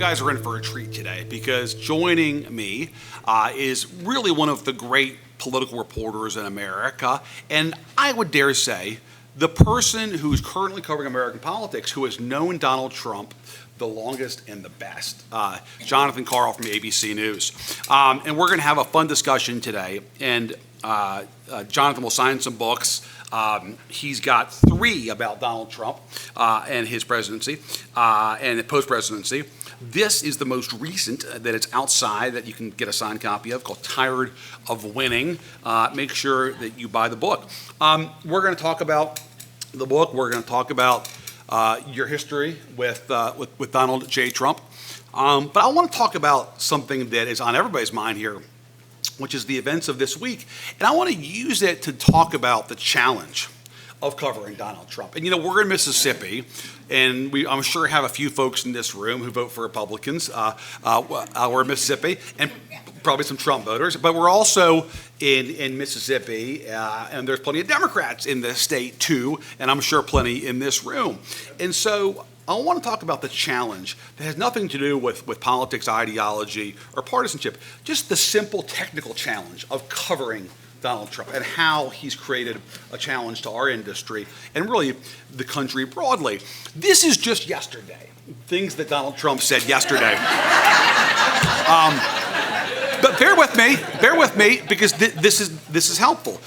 guys are in for a treat today because joining me is really one of the great political reporters in America, and I would dare say the person who's currently covering American politics who has known Donald Trump the longest and the best, Jonathan Karl from ABC News. And we're going to have a fun discussion today, and Jonathan will sign some books. He's got 3 about Donald Trump and his presidency and the post-presidency. This is the most recent that it's outside that you can get a signed copy of, called Tired of Winning. Make sure that you buy the book. We're going to talk about the book. We're going to talk about your history with Donald J. Trump. But I want to talk about something that is on everybody's mind here, which is the events of this week. And I want to use it to talk about the challenge of covering Donald Trump. And you know, we're in Mississippi, and I'm sure have a few folks in this room who vote for Republicans. We're in Mississippi, and probably some Trump voters, but we're also in Mississippi, and there's plenty of Democrats in the state too, and I'm sure plenty in this room. And so I want to talk about the challenge that has nothing to do with politics, ideology, or partisanship, just the simple technical challenge of covering Donald Trump and how he's created a challenge to our industry and really the country broadly. This is just yesterday, things that Donald Trump said yesterday. But bear with me, because this is helpful.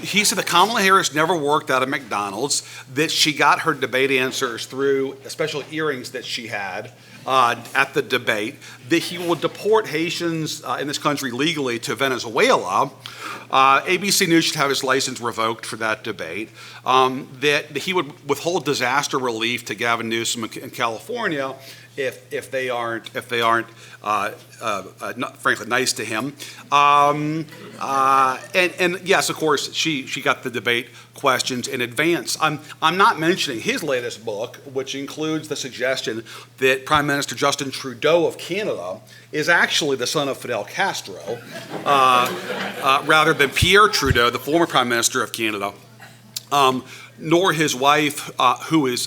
He said that Kamala Harris never worked out of McDonald's, that she got her debate answers through special earrings that she had at the debate, that he will deport Haitians in this country legally to Venezuela. ABC News should have his license revoked for that debate. That he would withhold disaster relief to Gavin Newsom in California if they aren't frankly nice to him. And yes, of course, she got the debate questions in advance. I'm not mentioning his latest book, which includes the suggestion that Prime Minister Justin Trudeau of Canada is actually the son of Fidel Castro, rather than Pierre Trudeau, the former Prime Minister of Canada. Nor his wife, who is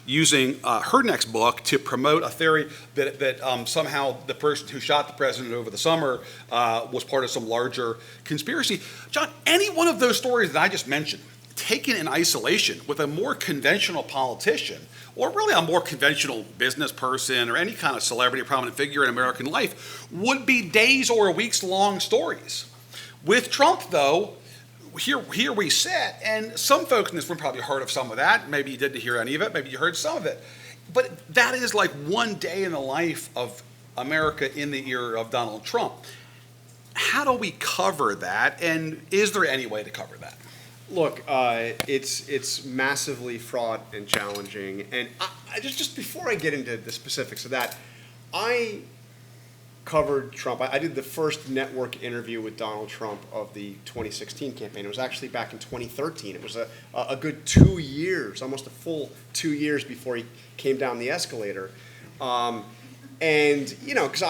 using her next book to promote a theory that somehow the person who shot the president over the summer was part of some larger conspiracy. John, any one of those stories that I just mentioned, taken in isolation with a more conventional politician, or really a more conventional business person or any kind of celebrity or prominent figure in American life, would be days or weeks long stories. With Trump, though, here we sit, and some folks in this room probably heard of some of that. Maybe you didn't hear any of it. Maybe you heard some of it. But that is like one day in the life of America in the era of Donald Trump. How do we cover that, and is there any way to cover that? Look, it's massively fraught and challenging. And I just before I get into the specifics of that, I covered Trump. I did the first network interview with Donald Trump of the 2016 campaign. It was actually back in 2013. It was a good 2 years, almost a full 2 years before he came down the escalator. And, you know, because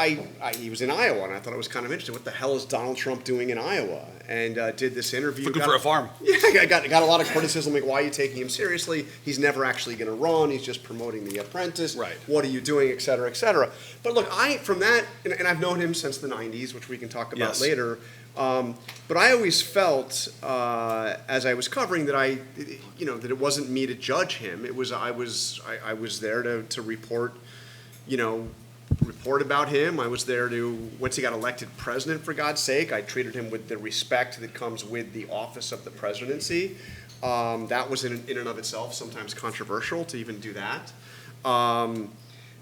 he was in Iowa, and I thought it was kind of interesting. What the hell is Donald Trump doing in Iowa? And did this interview. Looking for a farm. Yeah, I got a lot of criticism, like, why are you taking him seriously? He's never actually going to run. He's just promoting The Apprentice. Right. What are you doing, et cetera, et cetera. But look, from that, and I've known him since the 90s, which we can talk about later. But I always felt, as I was covering, that that it wasn't me to judge him. It was I was there to report, report about him. I was there once he got elected president, for God's sake, I treated him with the respect that comes with the office of the presidency. That was in and of itself sometimes controversial to even do that.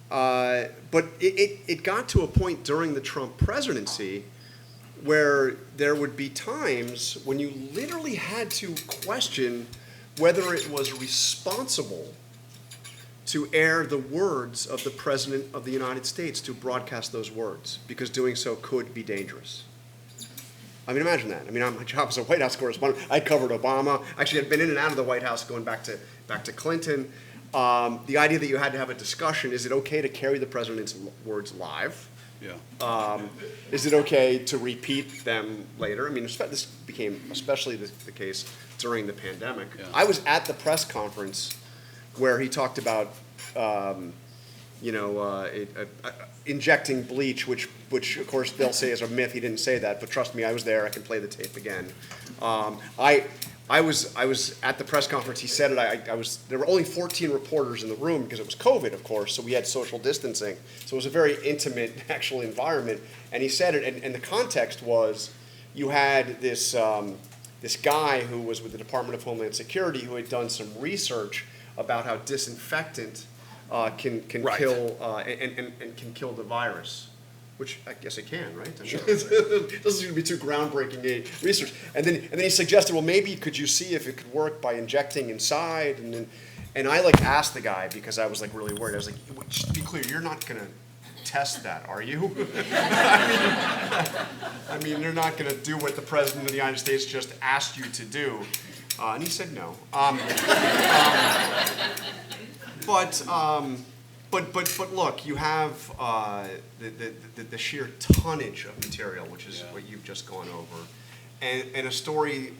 But it got to a point during the Trump presidency where there would be times when you literally had to question whether it was responsible to air the words of the President of the United States, to broadcast those words, because doing so could be dangerous. I mean, imagine that. I mean, my job as a White House correspondent, I covered Obama. Actually, I'd been in and out of the White House going back to Clinton. The idea that you had to have a discussion, is it okay to carry the President's words live? Yeah. Is it okay to repeat them later? I mean, this became especially the case during the pandemic. Yeah. I was at the press conference where he talked about injecting bleach, which of course they'll say is a myth. He didn't say that, but trust me, I was there. I can play the tape again. I was at the press conference. He said it. There were only 14 reporters in the room because it was COVID, of course, so we had social distancing. So it was a very intimate, actual environment. And he said it, and the context was, you had this guy who was with the Department of Homeland Security who had done some research about how disinfectant can Right. kill and can kill the virus. Which I guess it can, right? Sure. It doesn't seem to be too groundbreaking research. And then he suggested, well, maybe could you see if it could work by injecting inside? And I asked the guy because I was really worried. I was like, just to be clear, you're not gonna test that, are you? I mean, they're not gonna do what the President of the United States just asked you to do. And he said no. But look, you have the sheer tonnage of material, which is what you've just gone over, and a story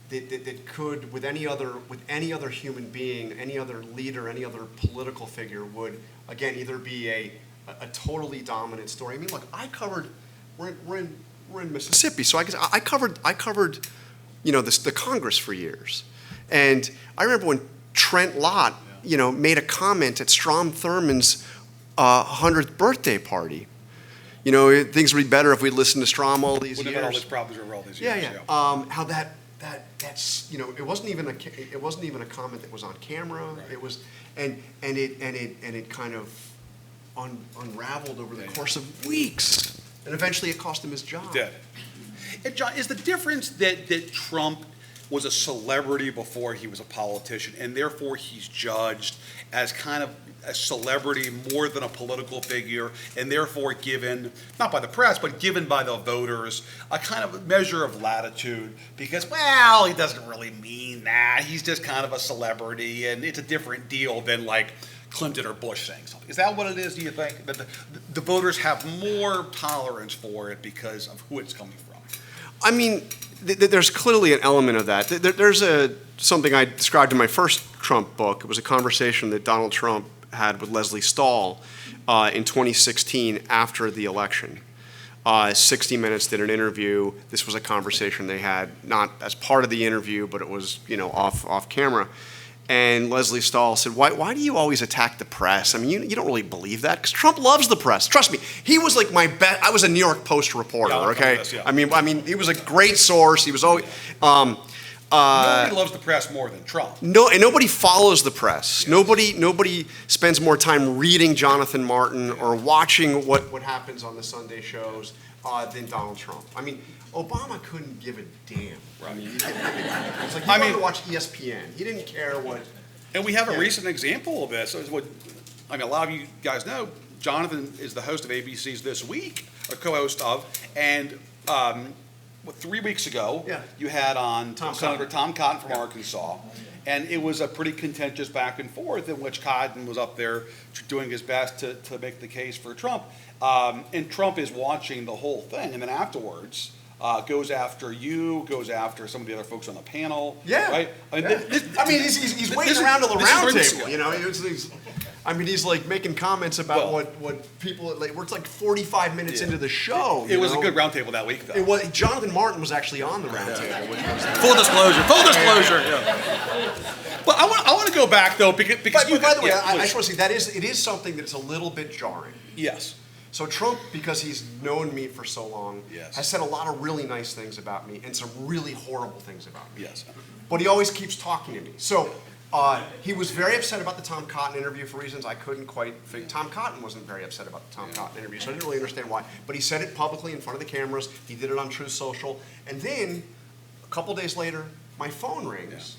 that could, with any other human being, any other leader, any other political figure, would again either be a totally dominant story. I mean, look, we're in Mississippi, so I covered the Congress for years, and I remember when Trent Lott made a comment at Strom Thurmond's 100th birthday party. Things would be better if we'd listened to Strom all these years. Wouldn't have had all these problems over all these years. Yeah. How that's it wasn't even a comment that was on camera. Right. It was and it kind of unraveled over the course of weeks, and eventually it cost him his job. It did. And John, is the difference that Trump was a celebrity before he was a politician, and therefore he's judged as kind of a celebrity more than a political figure, and therefore given, not by the press, but given by the voters, a kind of measure of latitude because, well, he doesn't really mean that. He's just kind of a celebrity, and it's a different deal than Clinton or Bush saying something. Is that what it is, do you think? That the voters have more tolerance for it because of who it's coming from? I mean, there's clearly an element of that. There's something I described in my first Trump book. It was a conversation that Donald Trump had with Leslie Stahl in 2016 after the election. 60 Minutes did an interview. This was a conversation they had, not as part of the interview, but it was off camera. And Leslie Stahl said, why do you always attack the press? I mean, you don't really believe that, because Trump loves the press. Trust me, he was my best. I was a New York Post reporter, okay? This, yeah. I mean, he was a great source. He was always. Nobody loves the press more than Trump. No, and nobody follows the press. Yes. Nobody spends more time reading Jonathan Martin or watching what happens on the Sunday shows than Donald Trump. I mean, Obama couldn't give a damn. Right. I mean, it's like he wanted to watch ESPN. He didn't care what. And we have a recent example of this. A lot of you guys know, Jonathan is the host of ABC's This Week, or co-host of, and 3 weeks ago, you had on Senator Tom Cotton from Arkansas, and it was a pretty contentious back and forth in which Cotton was up there doing his best to make the case for Trump, and Trump is watching the whole thing, and then afterwards goes after you, goes after some of the other folks on the panel. Yeah. Right? He's waiting around on the round table. He's making comments about what people. We're 45 minutes into the show. It was a good round table that week, though. Jonathan Martin was actually on the round table. Full disclosure. Yeah. But I want to go back though because by the way, I just want to say it is something that's a little bit jarring. Yes. So Trump, because he's known me for so long, has said a lot of really nice things about me and some really horrible things about me. Yes. But he always keeps talking to me. So he was very upset about the Tom Cotton interview for reasons I couldn't quite figure. Tom Cotton wasn't very upset about the Tom Cotton interview, so I didn't really understand why. But he said it publicly in front of the cameras. He did it on Truth Social. And then, a couple days later, my phone rings.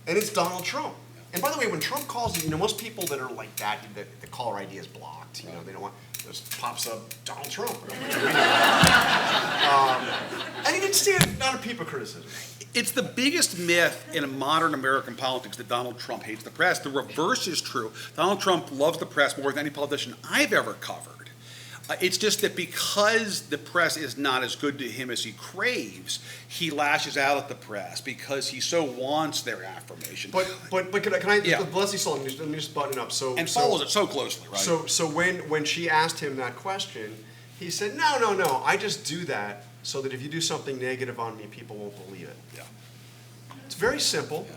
And it's Donald Trump. And by the way, when Trump calls, most people that are like that, the caller ID is blocked. They don't want. Just pops up Donald Trump. And he didn't stand not a peep of criticism. It's the biggest myth in modern American politics that Donald Trump hates the press. The reverse is true. Donald Trump loves the press more than any politician I've ever covered. It's just that because the press is not as good to him as he craves, he lashes out at the press because he so wants their affirmation. But can I Yeah. Leslie Sullivan, let me just button it up. And follows it so closely, right? So when she asked him that question, he said, no, I just do that so that if you do something negative on me, people won't believe it. Yeah. It's very simple. Yeah.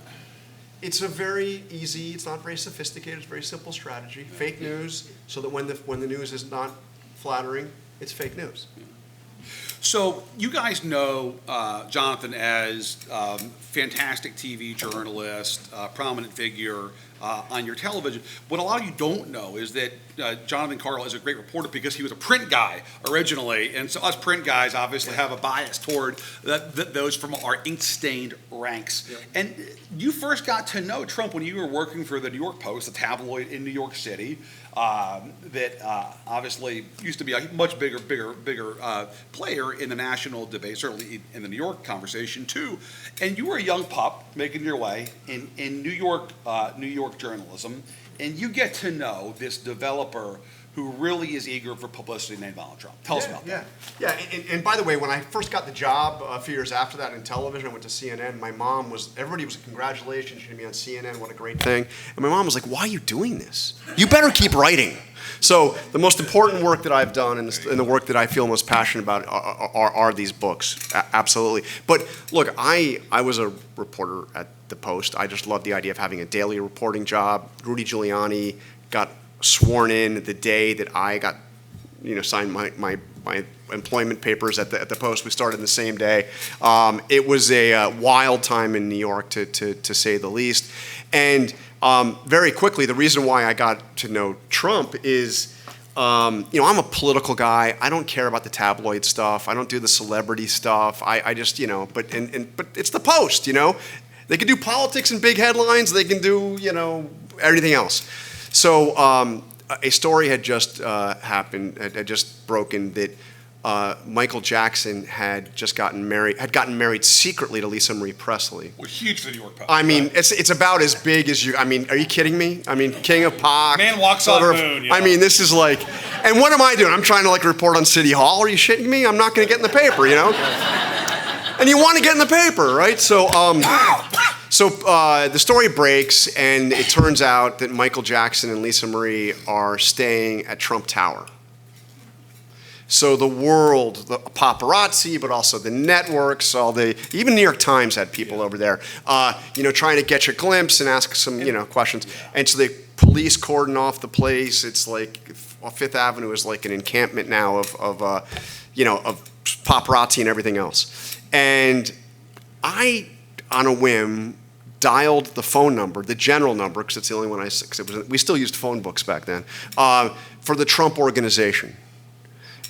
It's a very easy, it's not very sophisticated, it's a very simple strategy. Yeah. Fake news, so that when the news is not flattering, it's fake news. Yeah. So you guys know Jonathan as fantastic TV journalist, prominent figure on your television. What a lot of you don't know is that Jonathan Karl is a great reporter because he was a print guy originally, and so us print guys obviously have a bias toward those from our ink-stained ranks. Yep. And you first got to know Trump when you were working for the New York Post, a tabloid in New York City. That obviously used to be a much bigger player in the national debate, certainly in the New York conversation too. And you were a young pup making your way in New York journalism, and you get to know this developer who really is eager for publicity named Donald Trump. Tell us about that. Yeah. And by the way, when I first got the job a few years after that in television, I went to CNN. My mom everybody was congratulations, you're gonna be on CNN, what a great thing. And my mom was like, why are you doing this? You better keep writing. So the most important work that I've done and the work that I feel most passionate about are these books, absolutely. But look, I was a reporter at the Post. I just loved the idea of having a daily reporting job. Rudy Giuliani got sworn in the day that I got, signed my employment papers at the Post. We started the same day. It was a wild time in New York, to say the least. And very quickly, the reason why I got to know Trump is, I'm a political guy. I don't care about the tabloid stuff. I don't do the celebrity stuff. I just, but it's the Post, They can do politics and big headlines. They can do, everything else. So a story had just happened, had just broken that Michael Jackson had gotten married secretly to Lisa Marie Presley. Well, huge for the New York Post. I mean, it's about as big as you. I mean, are you kidding me? I mean, King of Pop. Man walks on the moon. I mean, this is like, and what am I doing? I'm trying to report on City Hall. Are you shitting me? I'm not going to get in the paper, And you want to get in the paper, right? So. So the story breaks, and it turns out that Michael Jackson and Lisa Marie are staying at Trump Tower. So the world, the paparazzi, but also the networks, even New York Times had people over there, trying to get your glimpse and ask some, questions. And so the police cordon off the place. It's like Fifth Avenue is like an encampment now of paparazzi and everything else. And I, on a whim, dialed the phone number, the general number, because it's the only one we still used phone books back then, for the Trump Organization.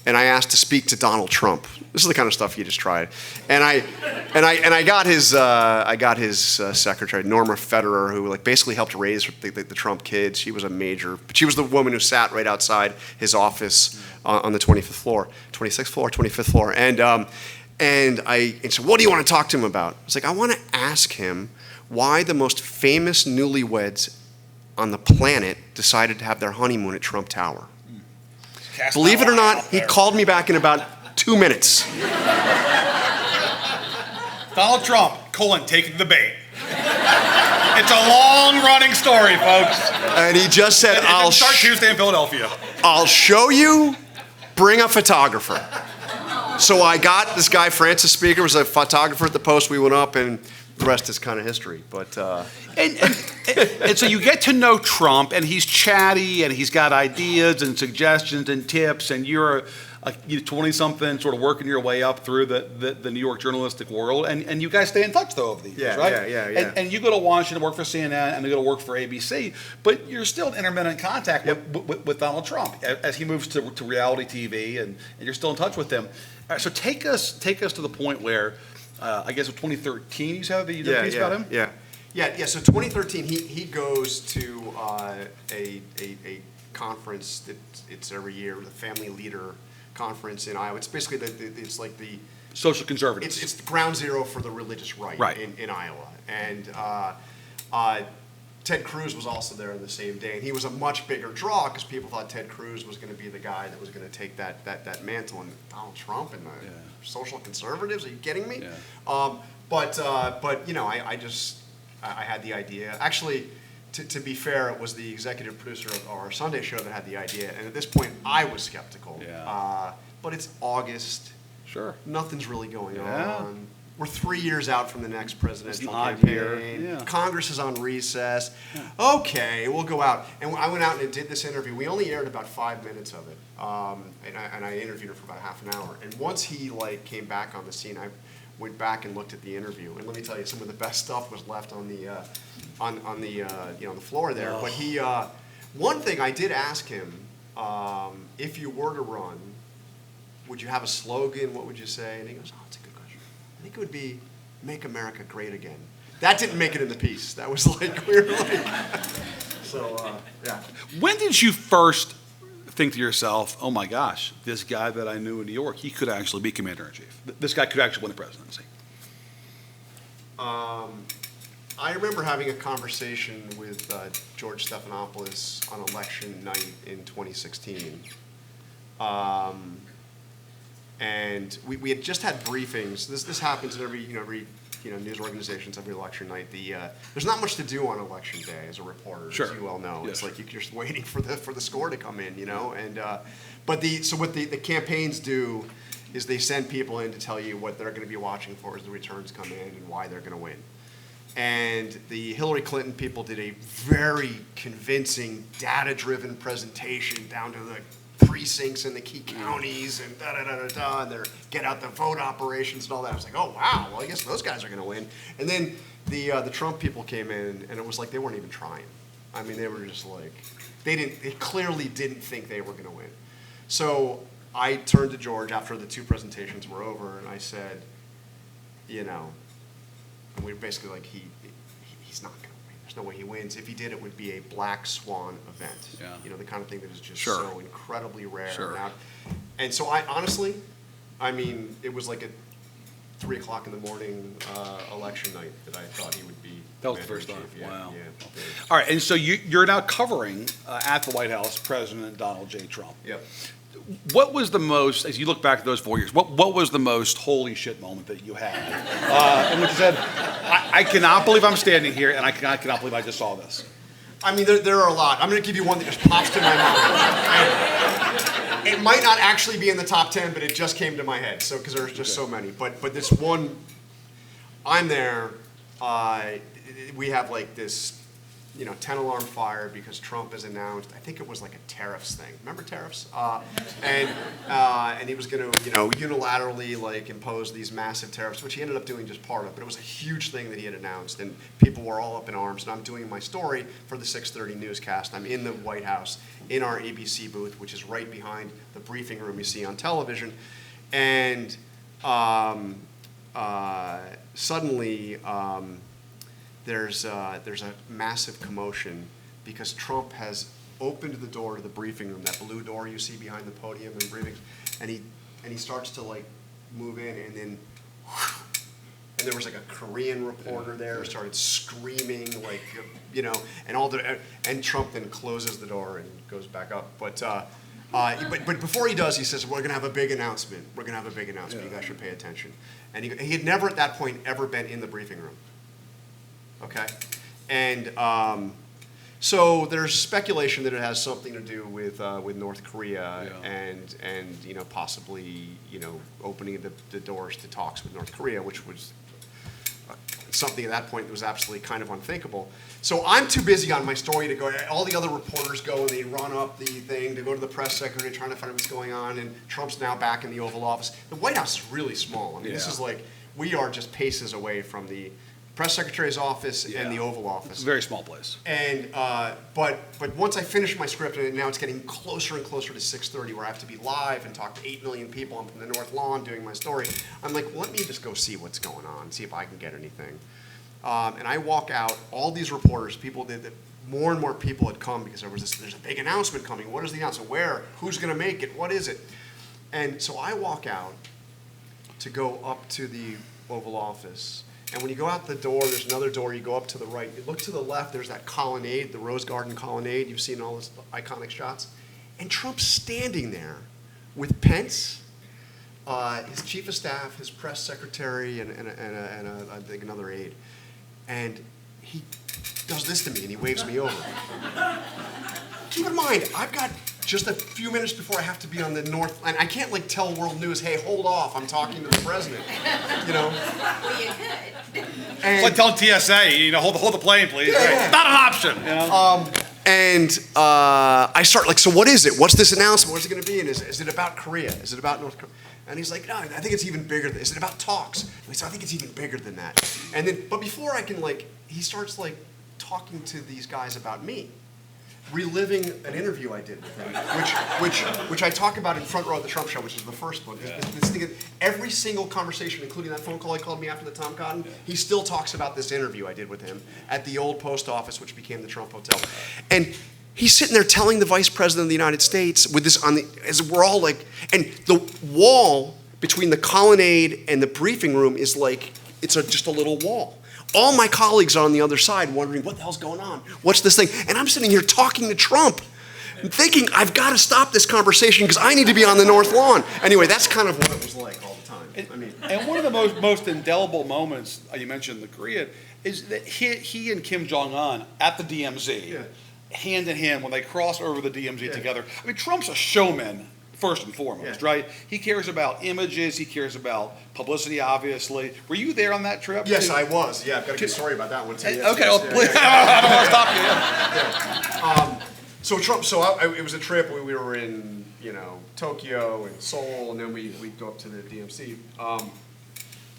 And I asked to speak to Donald Trump. This is the kind of stuff you just tried. And I got his secretary, Norma Federer, who basically helped raise the Trump kids. She was the woman who sat right outside his office on the 26th floor, 25th floor. And I said, what do you want to talk to him about? I was like, I want to ask him why the most famous newlyweds on the planet decided to have their honeymoon at Trump Tower. Believe it or not, he called me back in about 2 minutes. Donald Trump, taking the bait. It's a long-running story, folks. And he just said, I'll start Tuesday in Philadelphia. I'll show you, bring a photographer. So I got this guy, Francis Speaker, was a photographer at the Post. We went up, and the rest is kind of history. But and so you get to know Trump, and he's chatty, and he's got ideas and suggestions and tips, and you're a 20-something sort of working your way up through the New York journalistic world, and you guys stay in touch though over the years, right? Yeah. And you go to Washington to work for CNN, and you go to work for ABC, but you're still in intermittent contact with Donald Trump as he moves to reality TV, and you're still in touch with him. All right, so take us to the point where, I guess in 2013 you said that you did a piece about him? Yeah. So 2013, he goes to a conference that it's every year, the Family Leader Conference in Iowa. It's basically it's like the social conservatives. It's the ground zero for the religious right. In Iowa. And Ted Cruz was also there on the same day, and he was a much bigger draw because people thought Ted Cruz was going to be the guy that was going to take that mantle, and Donald Trump and the social conservatives. Are you kidding me? Yeah. But you know, I had the idea. Actually, to be fair, it was the executive producer of our Sunday show that had the idea, and at this point, I was skeptical. Yeah. But it's August. Sure. Nothing's really going Yeah. on. We're 3 years out from the next presidential odd campaign. year. Yeah. Congress is on recess. Okay, we'll go out. And I went out and did this interview. We only aired about 5 minutes of it, and I interviewed her for about half an hour. And once he came back on the scene, I went back and looked at the interview. And let me tell you, some of the best stuff was left on the the floor there. Oh. But he, one thing I did ask him, if you were to run, would you have a slogan? What would you say? And he goes, oh, that's a good question. I think it would be "Make America Great Again." That didn't make it in the piece. That was like, we were like, so, yeah. When did you first think to yourself, oh my gosh, this guy that I knew in New York, he could actually be commander-in-chief. This guy could actually win the presidency. I remember having a conversation with George Stephanopoulos on election night in 2016. And we had just had briefings. This happens in every news organizations every election night. There's not much to do on election day as a reporter, Sure. as you well know. Yes. It's like you're just waiting for the score to come in, you know. And what the campaigns do is they send people in to tell you what they're going to be watching for as the returns come in and why they're going to win. And the Hillary Clinton people did a very convincing, data-driven presentation down to the precincts in the key counties and and their get out the vote operations and all that. I was like, oh wow, well I guess those guys are going to win. And then the Trump people came in, and it was like they weren't even trying. I mean, they were just like they clearly didn't think they were going to win. So I turned to George after the two presentations were over, and I said, and we were basically like, he's not going to win. There's no way he wins. If he did, it would be a black swan event. Yeah. The kind of thing that is just Sure. so incredibly rare. Sure. And so I honestly, it was like a 3 o'clock in the morning election night that I thought he would be. That was the first time. commander-in-chief. Yeah, Wow. yeah. All right, and so you're now covering at the White House President Donald J. Trump. Yep. What was the most, as you look back at those 4 years, what was the most holy shit moment that you had? In which you said, I cannot believe I'm standing here, and I cannot believe I just saw this. I mean, there are a lot. I'm going to give you one that just pops to my mind. It might not actually be in the top 10, but it just came to my head. So because there's just so many. But this one, I'm there. We have like this, 10-alarm fire because Trump has announced. I think it was like a tariffs thing. Remember tariffs? And he was going to, unilaterally like impose these massive tariffs, which he ended up doing just part of. But it was a huge thing that he had announced, and people were all up in arms. And I'm doing my story for the 6:30 newscast. I'm in the White House in our ABC booth, which is right behind the briefing room you see on television, and suddenly. There's a massive commotion because Trump has opened the door to the briefing room, that blue door you see behind the podium and briefings, and he starts to like move in, and then and there was like a Korean reporter there started screaming like and Trump then closes the door and goes back up, but before he does, he says, we're going to have a big announcement. We're going to have a big announcement. You guys should pay attention. And he had never at that point ever been in the briefing room. Okay, and so there's speculation that it has something to do with North Korea and possibly opening the doors to talks with North Korea, which was something at that point that was absolutely kind of unthinkable. So I'm too busy on my story to go. All the other reporters go and they run up the thing to go to the press secretary trying to find out what's going on. And Trump's now back in the Oval Office. The White House is really small. I mean, this is like we are just paces away from the press secretary's office and the Oval Office. It's a very small place. And but once I finish my script, and now it's getting closer and closer to 6:30, where I have to be live and talk to 8 million people. I'm from the North Lawn doing my story. I'm like, well, let me just go see what's going on, see if I can get anything. And I walk out. All these reporters, people that more and more people had come because there's a big announcement coming. What is the announcement? Where? Who's going to make it? What is it? And so I walk out to go up to the Oval Office. And when you go out the door, there's another door. You go up to the right. You look to the left. There's that colonnade, the Rose Garden colonnade. You've seen all those iconic shots. And Trump's standing there with Pence, his chief of staff, his press secretary, and I think another aide. And he does this to me, and he waves me over. Keep in mind, I've got just a few minutes before I have to be on the North, and I can't like tell world news, hey, hold off, I'm talking to the president, you know? Well, you could. It's like telling TSA, hold the plane, please. Yeah, Right. yeah. Not an option. I start like, so what is it? What's this announcement? What's it going to be? And is it about Korea? Is it about North Korea? And he's like, no, I think it's even bigger. Is it about talks? And I said, I think it's even bigger than that. And then, but before I can he starts talking to these guys about me, reliving an interview I did with him, which I talk about in Front Row of the Trump Show, which is the first book. Yeah. This thing, every single conversation, including that phone call he called me after the Tom Cotton, he still talks about this interview I did with him at the old post office, which became the Trump Hotel. And he's sitting there telling the Vice President of the United States with this as we're all and the wall between the colonnade and the briefing room is it's just a little wall. All my colleagues are on the other side wondering, what the hell's going on? What's this thing? And I'm sitting here talking to Trump, thinking, I've got to stop this conversation because I need to be on the North Lawn. Anyway, that's kind of what it was like all the time. And one of the most indelible moments, you mentioned the Korea, is that he and Kim Jong-un at the DMZ, hand in hand, when they cross over the DMZ together. I mean, Trump's a showman, first and foremost, right? He cares about images. He cares about publicity, obviously. Were you there on that trip? Yes, I was. Yeah, I've got a good story about that one, too. Okay, well, please. I don't want to stop you. So it was a trip. We were in, Tokyo and Seoul, and then we'd go up to the DMZ.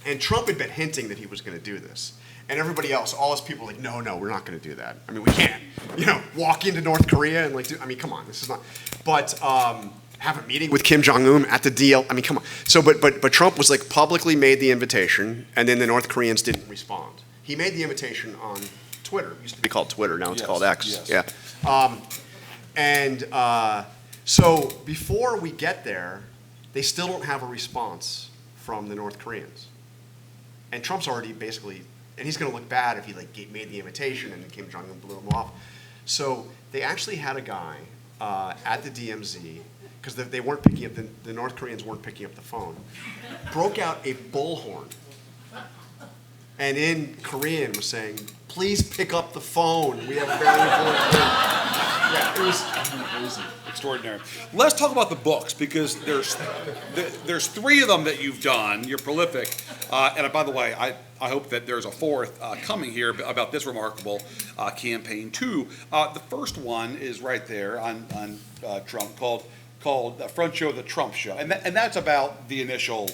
And Trump had been hinting that he was going to do this. And everybody else, all his people were like, no, we're not going to do that. I mean, we can't, walk into North Korea and come on, this is not. But have a meeting with Kim Jong-un at the deal. I mean, come on. So, but Trump was publicly made the invitation, and then the North Koreans didn't respond. He made the invitation on Twitter. It used to be called Twitter. Now it's called X. Yes. Yeah. So before we get there, they still don't have a response from the North Koreans. And Trump's already basically, and he's going to look bad if he made the invitation and Kim Jong-un blew him off. So they actually had a guy at the DMZ, because they weren't picking up, the North Koreans weren't picking up the phone, broke out a bullhorn, and in Korean was saying, please pick up the phone. We have a very important thing. Yeah, it was amazing. Extraordinary. Let's talk about the books, because there's three of them that you've done. You're prolific. And by the way, I hope that there's a fourth coming here about this remarkable campaign too. The first one is right there on Trump, called Front Show, the Trump Show, and that's about the initial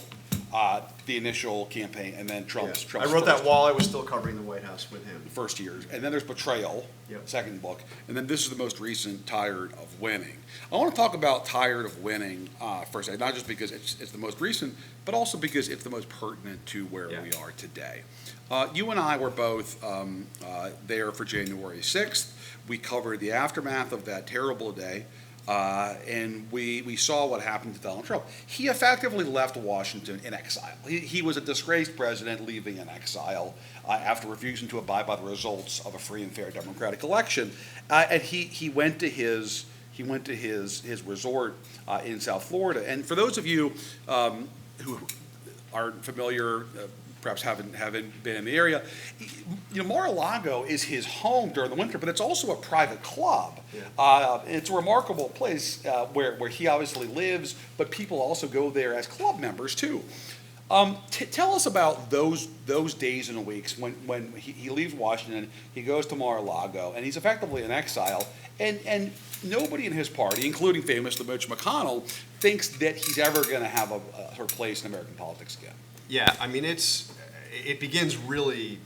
campaign, and then Trump's I wrote that while I was still covering the White House with him. first years, and then there's Betrayal, second book, and then this is the most recent, Tired of Winning. I want to talk about Tired of Winning for a second, not just because it's the most recent, but also because it's the most pertinent to where we are today. You and I were both there for January 6th. We covered the aftermath of that terrible day. And we saw what happened to Donald Trump. He effectively left Washington in exile. He was a disgraced president leaving in exile after refusing to abide by the results of a free and fair democratic election. And he went to his resort in South Florida. And for those of you who aren't familiar, perhaps haven't been in the area, Mar-a-Lago is his home during the winter, but it's also a private club. It's a remarkable place where he obviously lives, but people also go there as club members too. Tell us about those days and weeks when he leaves Washington, he goes to Mar-a-Lago, and he's effectively in exile, and nobody in his party, including famously Mitch McConnell, thinks that he's ever going to have a place in American politics again. Yeah, I mean, it begins really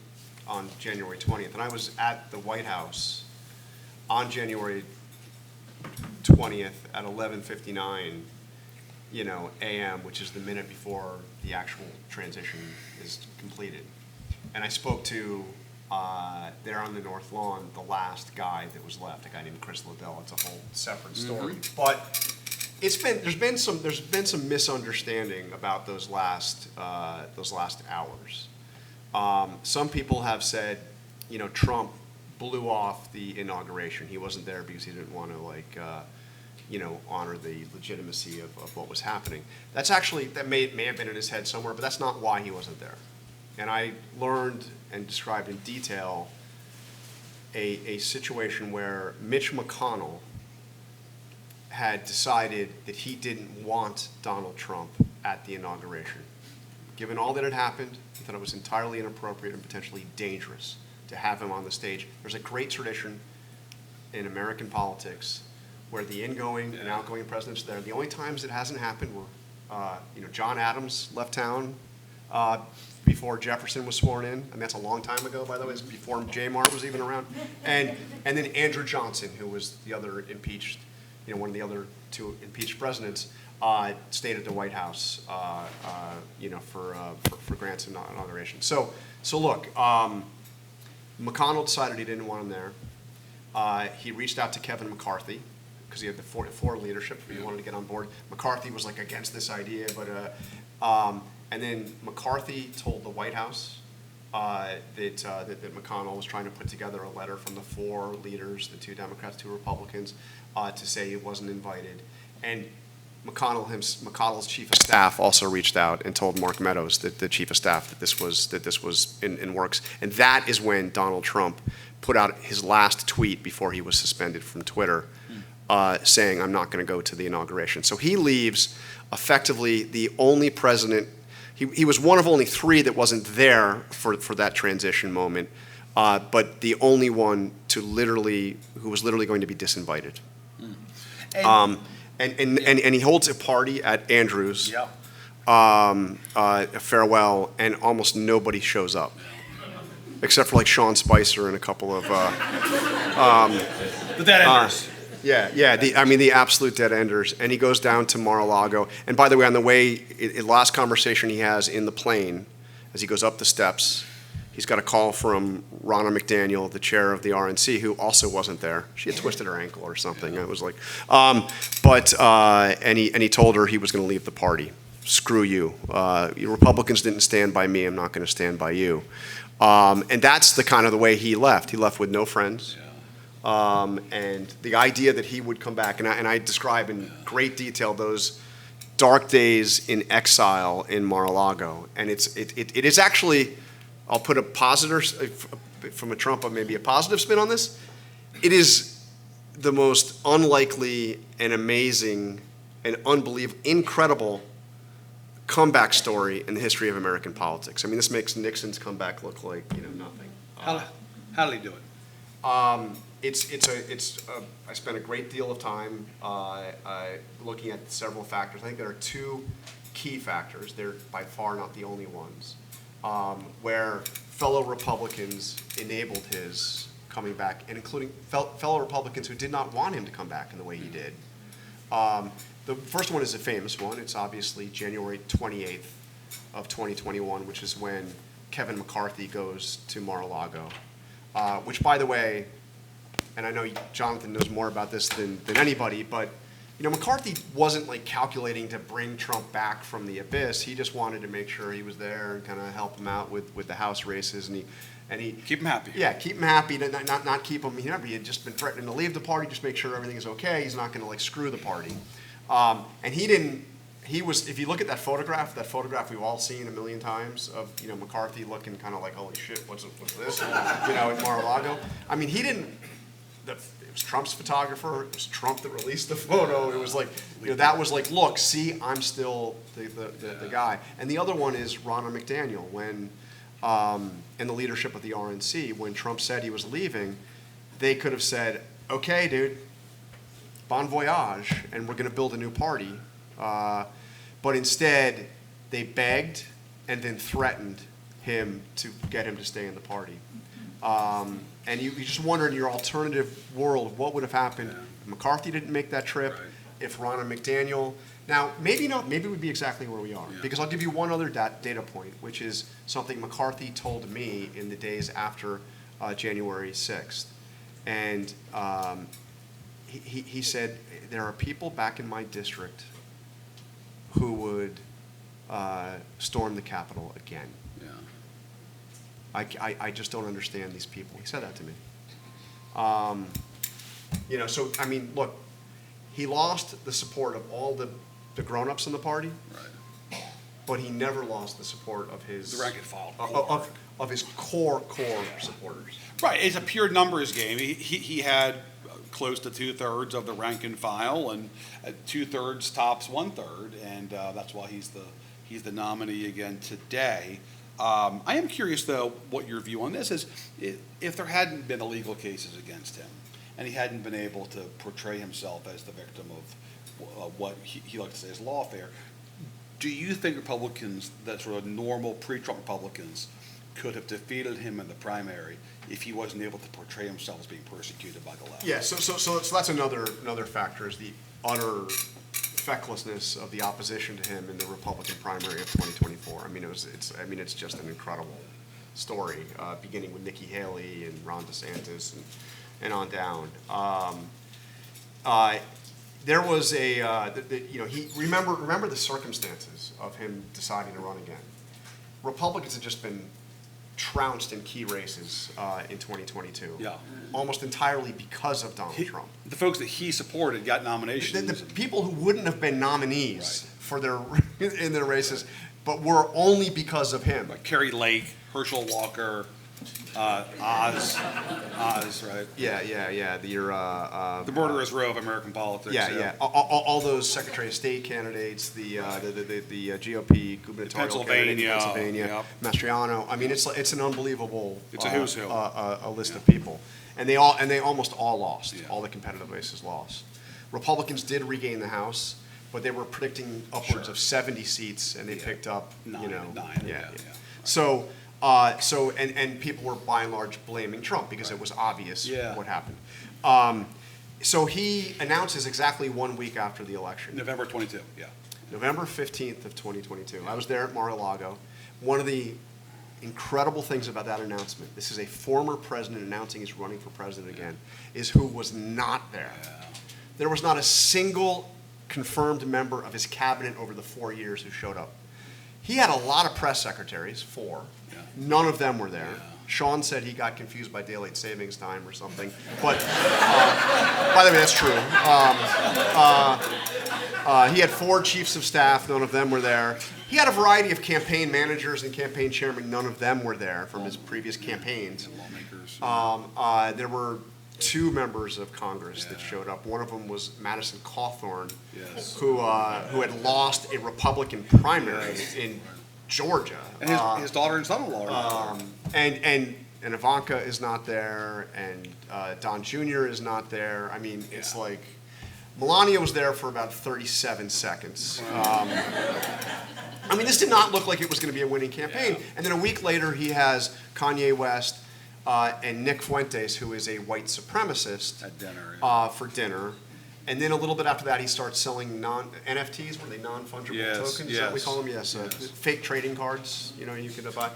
on January 20th, and I was at the White House on January 20th at 11:59, a.m., which is the minute before the actual transition is completed. And I spoke to, there on the North Lawn, the last guy that was left, a guy named Chris Liddell. It's a whole separate story, but there's been some misunderstanding about those last hours. Some people have said, Trump blew off the inauguration. He wasn't there because he didn't want to honor the legitimacy of what was happening. That may have been in his head somewhere, but that's not why he wasn't there. And I learned and described in detail a situation where Mitch McConnell had decided that he didn't want Donald Trump at the inauguration. Given all that had happened, he thought it was entirely inappropriate and potentially dangerous to have him on the stage. There's a great tradition in American politics where the incoming and outgoing presidents are there. The only times it hasn't happened were, John Adams left town before Jefferson was sworn in, and that's a long time ago, by the way. It's before J. Mart was even around, and then Andrew Johnson, who was the other impeached, one of the other two impeached presidents, stayed at the White House, for Grant's inauguration. So look, McConnell decided he didn't want him there. He reached out to Kevin McCarthy because he had the four leadership. He wanted to get on board. McCarthy was against this idea, but and then McCarthy told the White House that McConnell was trying to put together a letter from the four leaders, the two Democrats, two Republicans, to say he wasn't invited. And McConnell's chief of staff also reached out and told Mark Meadows, the chief of staff, that this was in works. And that is when Donald Trump put out his last tweet before he was suspended from Twitter, saying, "I'm not going to go to the inauguration." So he leaves effectively the only president. He was one of only three that wasn't there for that transition moment, but the only one who was literally going to be disinvited. And he holds a party at Andrews, a farewell, and almost nobody shows up, except for Sean Spicer and a couple of the dead enders. The absolute dead enders. And he goes down to Mar-a-Lago. And by the way, on the way, last conversation he has in the plane, as he goes up the steps, he's got a call from Ronna McDaniel, the chair of the RNC, who also wasn't there. She had twisted her ankle or something. It was and he told her he was going to leave the party. Screw you. You Republicans didn't stand by me. I'm not going to stand by you. And that's the way he left. He left with no friends. And the idea that he would come back, and I describe in great detail those dark days in exile in Mar-a-Lago. And it is actually, I'll put a positive, from a Trump, maybe a positive spin on this. It is the most unlikely and amazing and incredible comeback story in the history of American politics. This makes Nixon's comeback look like nothing. How did he do it? I spent a great deal of time looking at several factors. I think there are two key factors. They're by far not the only ones, where fellow Republicans enabled his coming back, and including fellow Republicans who did not want him to come back in the way he did. The first one is a famous one. It's obviously January 28th of 2021, which is when Kevin McCarthy goes to Mar-a-Lago, which, by the way, and I know Jonathan knows more about this than anybody, but McCarthy wasn't calculating to bring Trump back from the abyss. He just wanted to make sure he was there and kind of help him out with the House races, and he keep him happy. Yeah, keep him happy. Not keep him. He had just been threatening to leave the party. Just make sure everything is okay. He's not going to screw the party. And he didn't. He was. If you look at that photograph we've all seen a million times of McCarthy looking kind of holy shit, what's this? In Mar-a-Lago. He didn't. It was Trump's photographer. It was Trump that released the photo. It was that was look, see, I'm still the guy. And the other one is Ronna McDaniel, when in the leadership of the RNC, when Trump said he was leaving, they could have said, okay, dude, bon voyage, and we're going to build a new party. But instead, they begged and then threatened him to get him to stay in the party. And you just wonder, in your alternative world, what would have happened if McCarthy didn't make that trip, if Ronna McDaniel. Now, maybe not. Maybe it would be exactly where we are. Because I'll give you one other data point, which is something McCarthy told me in the days after January 6th. And he said, there are people back in my district who would storm the Capitol again. I just don't understand these people. He said that to me. So, I mean, look, he lost the support of all the grown-ups in the party, Right. but he never lost the support of his The rank and file. of his core supporters. Right, it's a pure numbers game. He had close to 2/3 of the rank and file, and 2/3 tops 1/3, and that's why he's the nominee again today. I am curious, though, what your view on this is. If there hadn't been illegal cases against him, and he hadn't been able to portray himself as the victim of what he likes to say is lawfare, do you think Republicans, that sort of normal pre-Trump Republicans, could have defeated him in the primary if he wasn't able to portray himself as being persecuted by the left? Yeah, so that's another factor, is the utter fecklessness of the opposition to him in the Republican primary of 2024. I mean, it's just an incredible story, beginning with Nikki Haley and Ron DeSantis and on down. There was remember the circumstances of him deciding to run again. Republicans had just been trounced in key races in 2022. Yeah. Almost entirely because of Donald Trump. The folks that he supported got nominations. The people who wouldn't have been nominees for in their races, but were only because of him. Like Kerry Lake, Herschel Walker, Oz, right? Yeah. The murderous row of American politics. Yeah. All those Secretary of State candidates, the GOP gubernatorial candidate in Pennsylvania, Yep. Mastriano. I mean, it's an unbelievable. It's a who's who. A list of people, and they almost all lost. Yeah. All the competitive races lost. Republicans did regain the House, but they were predicting upwards Sure. of 70 seats, and they picked up Nine. Yeah. Right. So people were by and large blaming Trump because it was obvious what happened. So he announces exactly 1 week after the election. November 22. Yeah. November 15th of 2022. I was there at Mar-a-Lago. One of the incredible things about that announcement, this is a former president announcing he's running for president again, is who was not there. Yeah. There was not a single confirmed member of his cabinet over the 4 years who showed up. He had a lot of press secretaries, 4. Yeah. None of them were there. Yeah. Sean said he got confused by daylight savings time or something. But, by the way, that's true. He had 4 chiefs of staff. None of them were there. He had a variety of campaign managers and campaign chairmen. None of them were there from his previous campaigns. Lawmakers. There were 2 members of Congress that showed up. One of them was Madison Cawthorn, Yes. who had lost a Republican primary in Georgia. And his daughter and son-in-law are And Ivanka is not there, and Don Jr. is not there. I mean, it's like Melania was there for about 37 seconds. I mean, this did not look like it was going to be a winning campaign. Yeah. And then a week later, he has Kanye West and Nick Fuentes, who is a white supremacist, at dinner. for dinner. And then a little bit after that, he starts selling NFTs, were they non-fungible Yes, tokens? Is that what we yes, call them? Yes. yes. Fake trading cards, you can buy.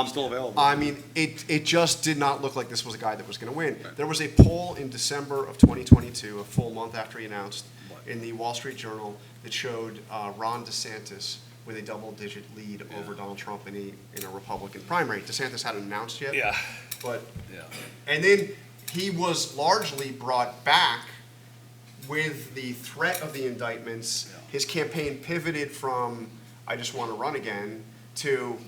Still available. I mean, it just did not look like this was a guy that was going to win. Right. There was a poll in December of 2022, a full month after he announced, in the Wall Street Journal that showed Ron DeSantis with a double-digit lead over Donald Trump in a Republican primary. DeSantis hadn't announced yet. Yeah. But Yeah. and then he was largely brought back with the threat of the indictments. Yeah. His campaign pivoted from "I just want to run again" to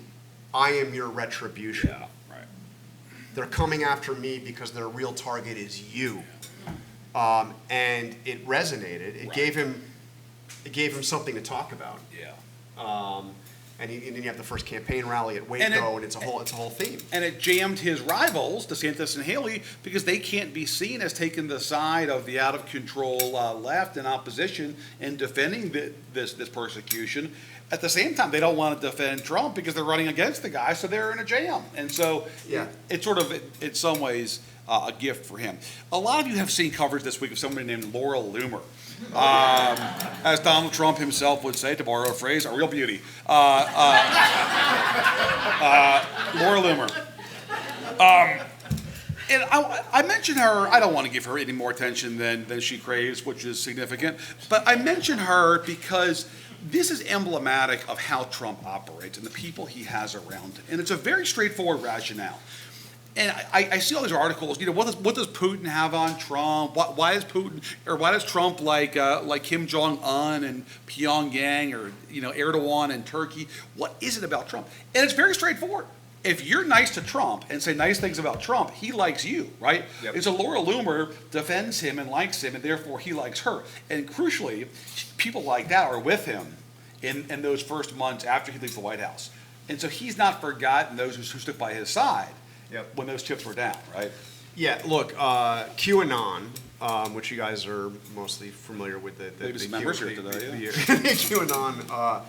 "I am your retribution." Yeah. Right. They're coming after me because their real target is you. And it resonated. It gave him something to talk about. Yeah. And then you have the first campaign rally at Waco, and it's a whole theme. And it jammed his rivals, DeSantis and Haley, because they can't be seen as taking the side of the out-of-control left and opposition in defending this persecution. At the same time, they don't want to defend Trump because they're running against the guy, so they're in a jam. And so it's sort of, in some ways, a gift for him. A lot of you have seen coverage this week of somebody named Laura Loomer. As Donald Trump himself would say, to borrow a phrase, a real beauty. Laura Loomer. And I mention her, I don't want to give her any more attention than she craves, which is significant, but I mention her because this is emblematic of how Trump operates and the people he has around him. And it's a very straightforward rationale. And I see all these articles. What does Putin have on Trump? Why is Putin, or why does Trump like Kim Jong Un and Pyongyang, or Erdogan and Turkey? What is it about Trump? And it's very straightforward. If you're nice to Trump and say nice things about Trump, he likes you, right? Yep. And so Laura Loomer defends him and likes him, and therefore he likes her. And crucially, people like that are with him in those first months after he leaves the White House. And so he's not forgotten those who stood by his side. Yep. When those chips were down, right? Yeah, look, QAnon, which you guys are mostly familiar with, Maybe some members here today, yeah. QAnon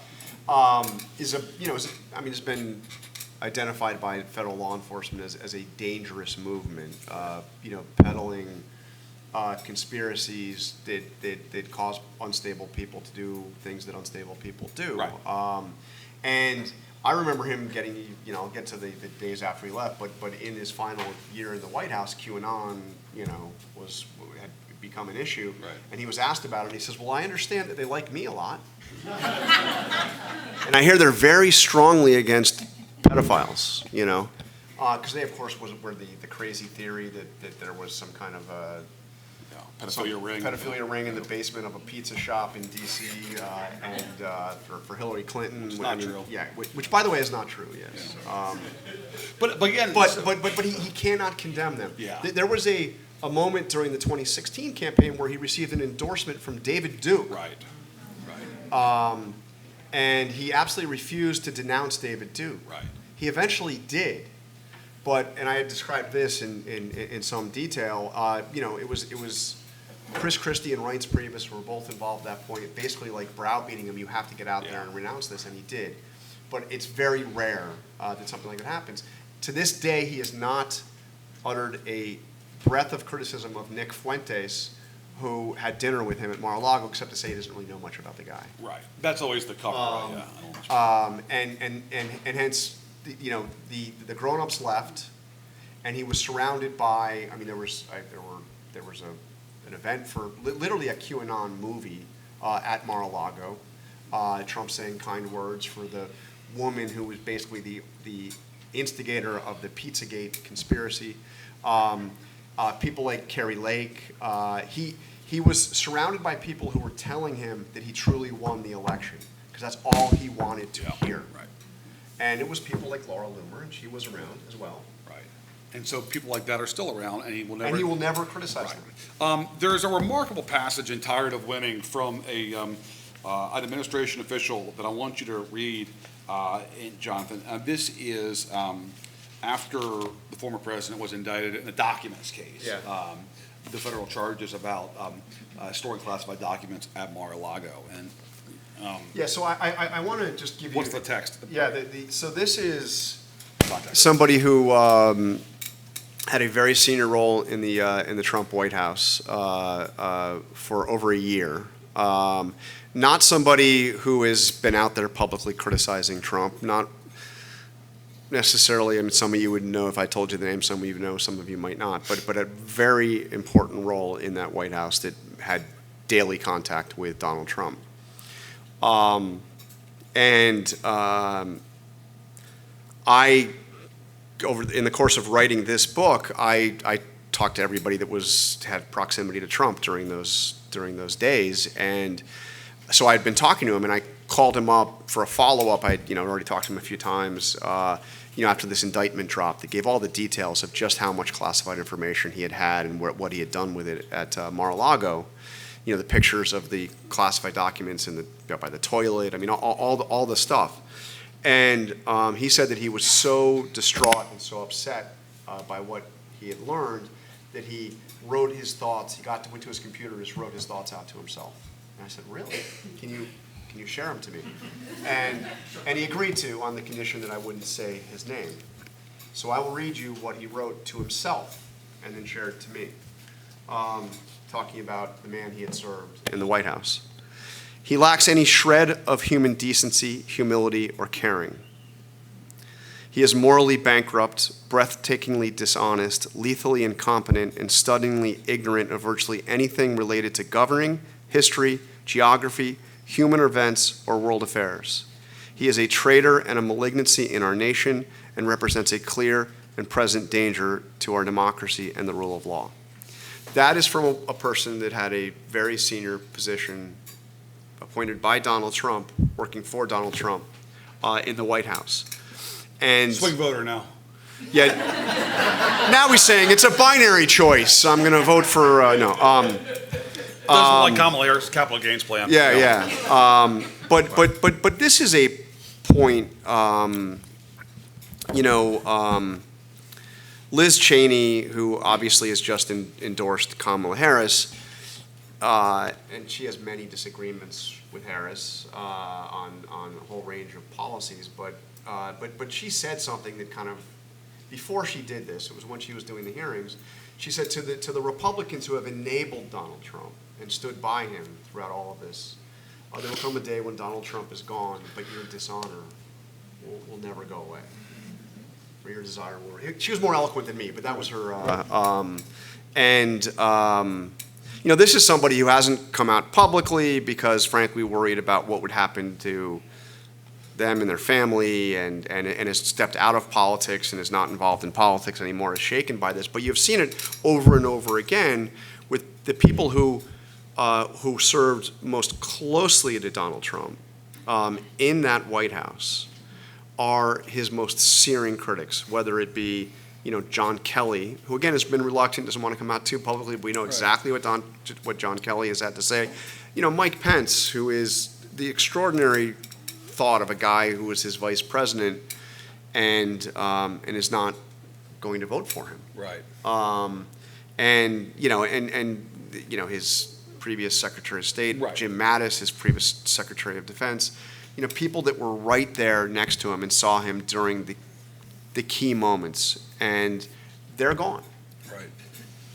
has been identified by federal law enforcement as a dangerous movement, peddling conspiracies that cause unstable people to do things that unstable people do. Right. And I remember him getting, I'll get to the days after he left, but in his final year in the White House, QAnon, had become an issue. Right. And he was asked about it, and he says, well, I understand that they like me a lot. And I hear they're very strongly against pedophiles, because they, of course, were the crazy theory that there was some kind of pedophilia ring in the basement of a pizza shop in D.C. For Hillary Clinton. Which is not true. Yeah, which by the way is not true. Yes. Yeah. But again, but he cannot condemn them. Yeah. There was a moment during the 2016 campaign where he received an endorsement from David Duke. Right. And he absolutely refused to denounce David Duke. Right. He eventually did. And I had described this in some detail. It was Chris Christie and Reince Priebus were both involved at that point, basically like browbeating him, you have to get out there and renounce this, and he did. But it's very rare that something like that happens. To this day, he has not uttered a breath of criticism of Nick Fuentes, who had dinner with him at Mar-a-Lago, except to say he doesn't really know much about the guy. Right. That's always the cover. And hence, the grown-ups left, and he was surrounded by. I mean, there was an event for literally a QAnon movie at Mar-a-Lago. Trump saying kind words for the woman who was basically the instigator of the Pizzagate conspiracy. People like Carrie Lake. He was surrounded by people who were telling him that he truly won the election, because that's all he wanted to hear. Right. And it was people like Laura Loomer, and she was around as well. Right. And so people like that are still around, and he will never. And he will never criticize them. There's a remarkable passage in Tired of Winning from an administration official that I want you to read, Jonathan. This is after the former president was indicted in a documents case. Yeah. The federal charges about storing classified documents at Mar-a-Lago. And So I want to just give you. what's the text? Yeah. So this is somebody who had a very senior role in the Trump White House for over a year. Not somebody who has been out there publicly criticizing Trump. Not necessarily. I mean, some of you would know if I told you the name. Some of you know. Some of you might not. But a very important role in that White House that had daily contact with Donald Trump. I, in the course of writing this book, I talked to everybody that had proximity to Trump during those days, and so I'd been talking to him, and I called him up for a follow-up. I'd already talked to him a few times. After this indictment dropped, that gave all the details of just how much classified information he had and what he had done with it at Mar-a-Lago. The pictures of the classified documents by the toilet. I mean, all the stuff. And he said that he was so distraught and so upset by what he had learned that he wrote his thoughts. He went to his computer and just wrote his thoughts out to himself. And I said, "Really? Can you share them to me?" And he agreed to, on the condition that I wouldn't say his name. So I will read you what he wrote to himself and then share it to me. Talking about the man he had served in the White House. He lacks any shred of human decency, humility, or caring. He is morally bankrupt, breathtakingly dishonest, lethally incompetent, and stunningly ignorant of virtually anything related to governing, history, geography, human events, or world affairs. He is a traitor and a malignancy in our nation and represents a clear and present danger to our democracy and the rule of law. That is from a person that had a very senior position appointed by Donald Trump, working for Donald Trump in the White House. And Swing voter now. yeah, now he's saying it's a binary choice. I'm going to vote for no. Doesn't like Kamala Harris' capital gains plan. Yeah, No. yeah. But this is a point. Liz Cheney, who obviously has just endorsed Kamala Harris, and she has many disagreements with Harris on a whole range of policies. But she said something that kind of, before she did this, it was when she was doing the hearings. She said to the Republicans who have enabled Donald Trump and stood by him throughout all of this, there will come a day when Donald Trump is gone, but your dishonor will never go away. Or your desire will. She was more eloquent than me, but that was her. This is somebody who hasn't come out publicly because, frankly, worried about what would happen to them and their family, and has stepped out of politics and is not involved in politics anymore, is shaken by this. But you've seen it over and over again with the people who served most closely to Donald Trump in that White House are his most searing critics, whether it be John Kelly, who again has been reluctant, doesn't want to come out too publicly, but we know exactly what John Kelly has had to say. Mike Pence, who is the extraordinary thought of a guy who was his vice president and is not going to vote for him. Right. His previous Secretary of State, Right. Jim Mattis, his previous Secretary of Defense, people that were right there next to him and saw him during the key moments, and they're gone. Right.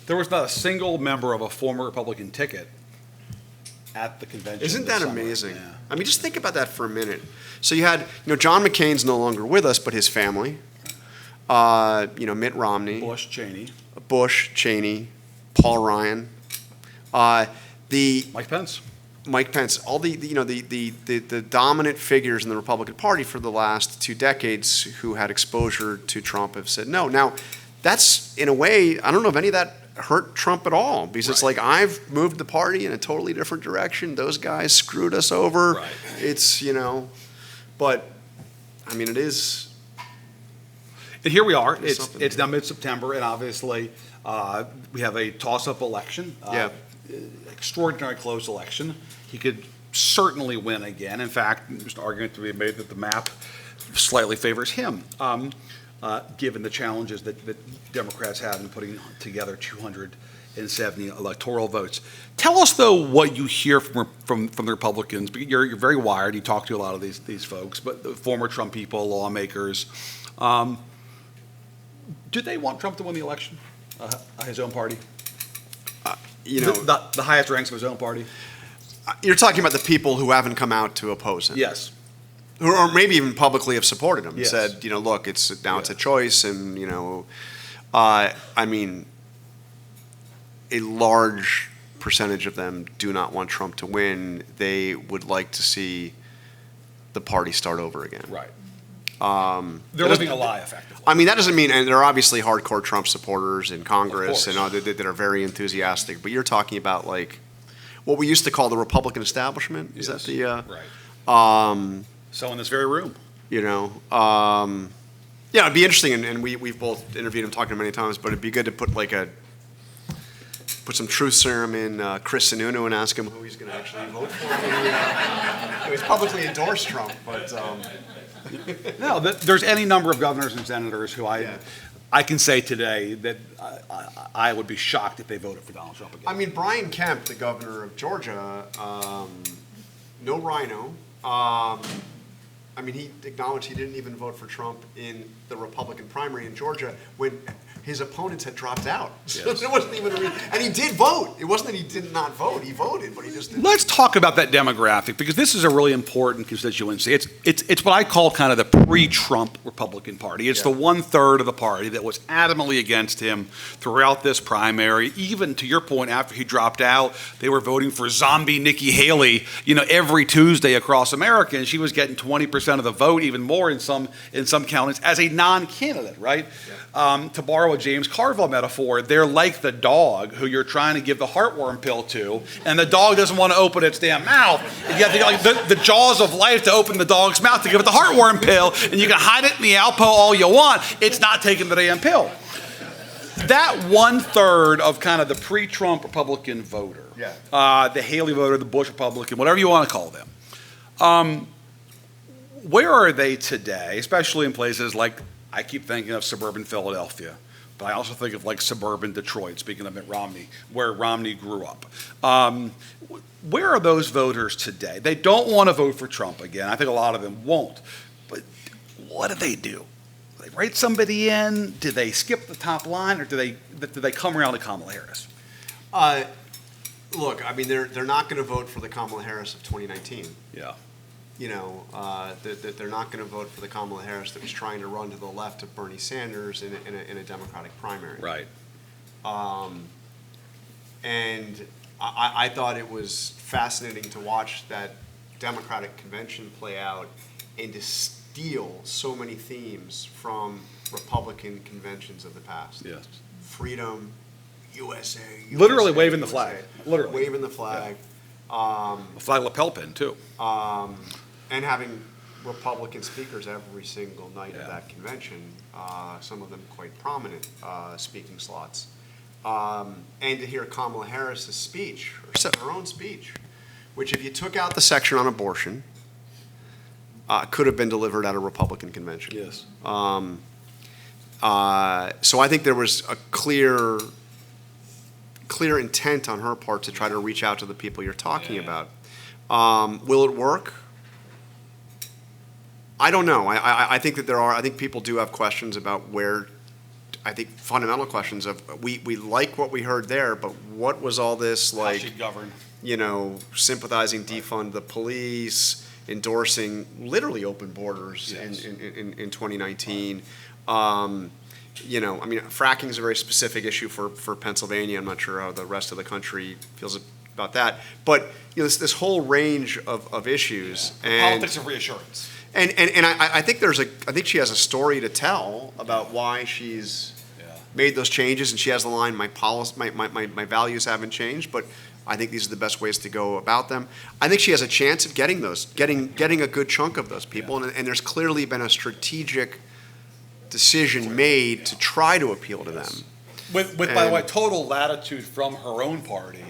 There was not a single member of a former Republican ticket at the convention. Isn't this that summer. amazing? Yeah. I mean, just think about that for a minute. So you had, John McCain's no longer with us, but his family, Mitt Romney, Bush, Cheney, Paul Ryan, Mike Pence. all the dominant figures in the Republican Party for the last 2 decades who had exposure to Trump have said no. Now, that's, in a way, I don't know if any of that hurt Trump at all, because it's like, I've moved the party in a totally different direction. Those guys screwed us over. Right. It's, but, I mean, it is. And here we are. There's It's something. now mid-September, and obviously we have a toss-up election. Yeah. Extraordinary close election. He could certainly win again. In fact, there's an argument to be made that the map slightly favors him, given the challenges that Democrats have in putting together 270 electoral votes. Tell us, though, what you hear from the Republicans. You're very wired. You talk to a lot of these folks, but the former Trump people, lawmakers. Do they want Trump to win the election? His own party? The highest ranks of his own party? You're talking about the people who haven't come out to oppose him. Yes. Or maybe even publicly have supported him. Yes. Said, look, it's a choice, and I mean, a large percentage of them do not want Trump to win. They would like to see the party start over again. Right. They're living a lie, effectively. I mean, that doesn't mean, and there are obviously hardcore Trump supporters in Congress Of and that are very enthusiastic, but you're talking about like what we used to call the Republican establishment. Is that the right? So in this very room. Yeah, it'd be interesting, and we've both interviewed him, talked to him many times, but it'd be good to put some truth serum in Chris Sununu and ask him who he's going to actually vote for. He's publicly endorsed Trump, but No, there's any number of governors and senators who I can say today that I would be shocked if they voted for Donald Trump again. I mean, Brian Kemp, the governor of Georgia, no rhino. I mean, he acknowledged he didn't even vote for Trump in the Republican primary in Georgia when his opponents had dropped out. So Yes. there wasn't even and he did vote. It wasn't that he did not vote. He voted, but he just didn't. Let's talk about that demographic, because this is a really important constituency. It's what I call kind of the pre-Trump Republican Party. It's Yeah. the 1/3 of the party that was adamantly against him throughout this primary. Even to your point, after he dropped out, they were voting for zombie Nikki Haley, every Tuesday across America, and she was getting 20% of the vote, even more in some counties, as a non-candidate, right? To borrow a James Carville metaphor, they're like the dog who you're trying to give the heartworm pill to, and the dog doesn't want to open its damn mouth. And you have the jaws of life to open the dog's mouth to give it the heartworm pill, and you can hide it in the Alpo all you want. It's not taking the damn pill. That 1/3 of kind of the pre-Trump Republican voter, the Haley voter, the Bush Republican, whatever you want to call them, where are they today, especially in places like, I keep thinking of suburban Philadelphia, but I also think of like suburban Detroit, speaking of Mitt Romney, where Romney grew up. Where are those voters today? They don't want to vote for Trump again. I think a lot of them won't. But what do? Do they write somebody in? Do they skip the top line, or do they come around to Kamala Harris? Look, I mean, they're not going to vote for the Kamala Harris of 2019. Yeah. They're not going to vote for the Kamala Harris that was trying to run to the left of Bernie Sanders in a Democratic primary. Right. And I thought it was fascinating to watch that Democratic convention play out and to steal so many themes from Republican conventions of the past. Yes. Freedom, USA. Literally waving the flag. Literally. Waving the flag. A flag lapel pin, too. And having Republican speakers every single night of that convention, some of them quite prominent speaking slots. And to hear Kamala Harris's speech, her own speech, which if you took out the section on abortion, could have been delivered at a Republican convention. Yes. So I think there was a clear intent on her part to try to reach out to the people you're talking about. Will it work? I don't know. I think that I think people do have questions about where, I think fundamental questions of, we like what we heard there, but what was all this like, How she'd govern. sympathizing, defund the police, endorsing literally open borders Yes. in 2019. I mean, fracking is a very specific issue for Pennsylvania. I'm not sure how the rest of the country feels about that. But this whole range of issues. And Politics of reassurance. And I think I think she has a story to tell about why she's made those changes, and she has the line, my values haven't changed, but I think these are the best ways to go about them. I think she has a chance of getting a good chunk of those people, and there's clearly been a strategic decision made to try to appeal to them. With by the way, total latitude from her own party,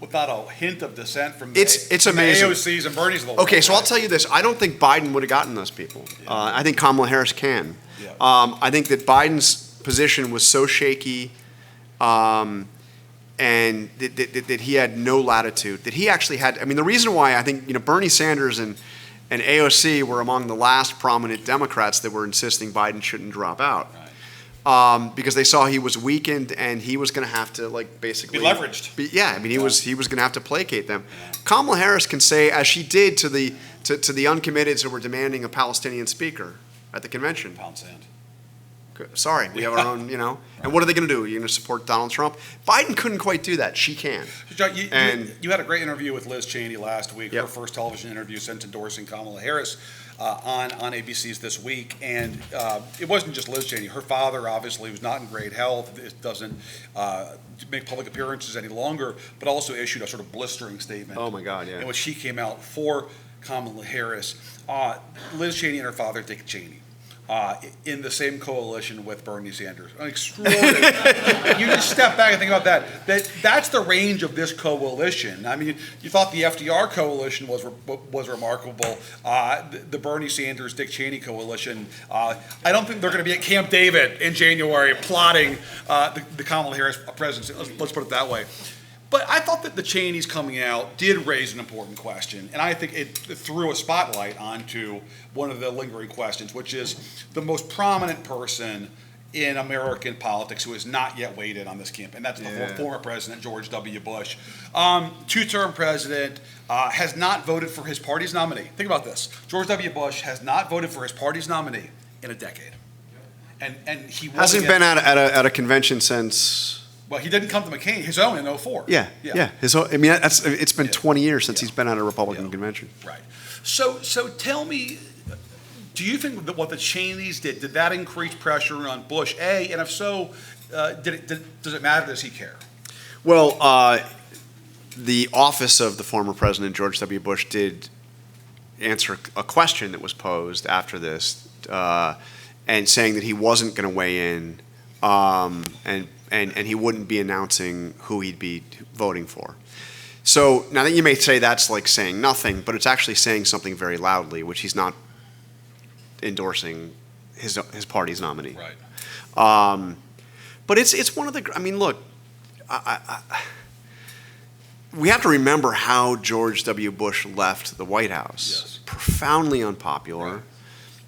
without a hint of dissent from the It's amazing. AOCs and Bernie's of the world. Okay, so I'll tell you this. I don't think Biden would have gotten those people. I think Kamala Harris can. Yeah. I think that Biden's position was so shaky and that he had no latitude, that he actually had – I mean, the reason why I think Bernie Sanders and AOC were among the last prominent Democrats that were insisting Biden shouldn't drop out. Right. Because they saw he was weakened and he was going to have to basically Be leveraged. He was going to have to placate them. Kamala Harris can say, as she did to the uncommitteds who were demanding a Palestinian speaker at the convention. Pound sand. Sorry, we have our own, And what are they going to do? Are you going to support Donald Trump? Biden couldn't quite do that. She can. John, you had a great interview with Liz Cheney last week, Yep. her first television interview since endorsing Kamala Harris on ABC's This Week. And it wasn't just Liz Cheney. Her father, obviously, was not in great health, doesn't make public appearances any longer, but also issued a sort of blistering statement. Oh, my God, yeah. In which she came out for Kamala Harris. Liz Cheney and her father, Dick Cheney. In the same coalition with Bernie Sanders. Extraordinary. You just step back and think about that. That's the range of this coalition. I mean, you thought the FDR coalition was remarkable. The Bernie Sanders, Dick Cheney coalition, I don't think they're going to be at Camp David in January plotting the Kamala Harris presidency. Let's put it that way. But I thought that the Cheneys coming out did raise an important question, and I think it threw a spotlight onto one of the lingering questions, which is the most prominent person in American politics who has not yet weighed in on this camp, and that's the Yeah. former President George W. Bush. Two-term president, has not voted for his party's nominee. Think about this. George W. Bush has not voted for his party's nominee in a decade. And he won Hasn't against- been at a convention since. Well, he didn't come to McCain, his own in 04. Yeah. It's been Yeah. 20 years since Yeah. he's been at a Republican Yeah. convention. Right. So tell me, do you think that what the Cheneys did that increase pressure on Bush? A, and if so, does it matter? Does he care? Well, the office of the former president, George W. Bush, did answer a question that was posed after this, and saying that he wasn't going to weigh in, and he wouldn't be announcing who he'd be voting for. So now that you may say that's like saying nothing, but it's actually saying something very loudly, which he's not endorsing his party's nominee. Right. But it's one of the. I mean, look, we have to remember how George W. Bush left the White House. Yes. Profoundly unpopular,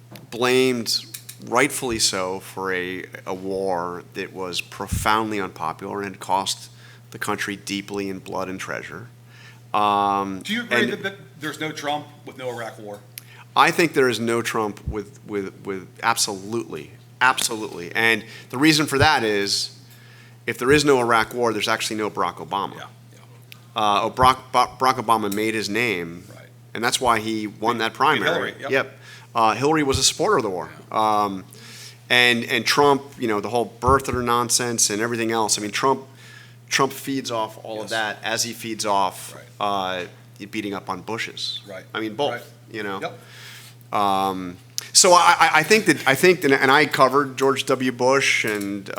Right. blamed, rightfully so, for a war that was profoundly unpopular and had cost the country deeply in blood and treasure. Do you agree and that there's no Trump with no Iraq war? I think there is no Trump with absolutely. And the reason for that is, if there is no Iraq war, there's actually no Barack Obama. Yeah. Barack Obama made his name, Right. and that's why he won that primary. Hillary, yep. Hillary was a supporter of the war. And Trump, the whole birther nonsense and everything else. I mean, Trump feeds off all of Yes. that as he feeds off Right. beating up on Bushes. Right. I mean, both. Right. Yep. So I think that, and I covered George W. Bush and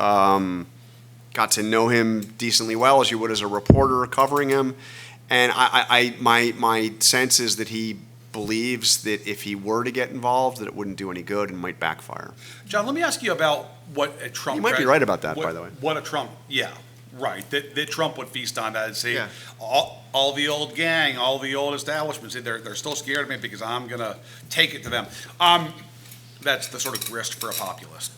got to know him decently well, as you would as a reporter covering him. And my sense is that he believes that if he were to get involved, that it wouldn't do any good and might backfire. John, let me ask you about what a Trump. You might be right about that, by the way. What a Trump, yeah, right. That Trump would feast on that and say, Yeah. all the old gang, all the old establishments, they're still scared of me because I'm going to take it to them. That's the sort of grist for a populist.